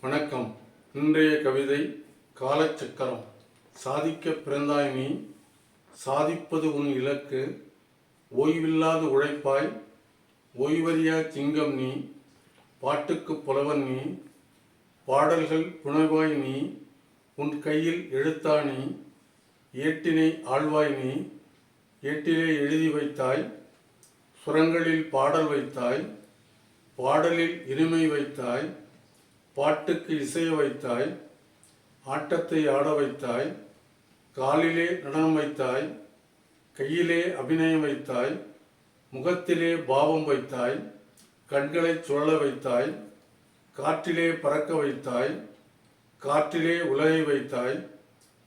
வணக்கம். இன்றைய கவிதை காலச்சக்கரம். சாதிக்க பிறந்தாய் நீ, சாதிப்பது உன் இலக்கு. ஓய்வில்லாது உழைப்பாய், ஓய்வறியா சிங்கம் நீ. பாட்டுக்கு புலவன் நீ, பாடல்கள் புனைவாய் நீ. உன் கையில் எழுத்தாணி, ஏட்டினை ஆழ்வாய் நீ. ஏட்டிலே எழுதி வைத்தாய், சுரங்களில் பாடல் வைத்தாய். பாடலில் இனிமை வைத்தாய், பாட்டுக்கு இசைய வைத்தாய். ஆட்டத்தை ஆட வைத்தாய், காலிலே நடனம் வைத்தாய். கையிலே அபிநயம் வைத்தாய், முகத்திலே பாவம் வைத்தாய். கண்களை சுழல வைத்தாய், காற்றிலே பறக்க வைத்தாய். காற்றிலே உலகை வைத்தாய்.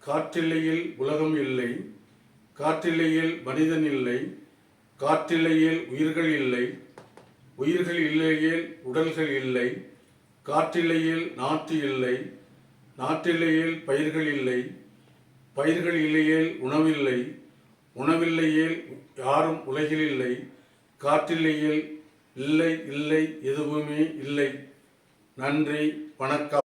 காற்றில்லையில் உலகம் இல்லை, காற்றில்லையில் மனிதன் இல்லை. காற்றில்லையில் உயிர்கள் இல்லை, உயிர்கள் இல்லையேல் உடல்கள் இல்லை. காற்றில்லையில் நாற்று இல்லை, நாற்றில்லையேல் பயிர்கள் இல்லை. பயிர்கள் இல்லையேல் உணவில்லை, உணவில்லையேல் யாரும் உலகில் இல்லை. காற்றில்லையேல் இல்லை இல்லை எதுவுமே இல்லை. நன்றி, வணக்கம்.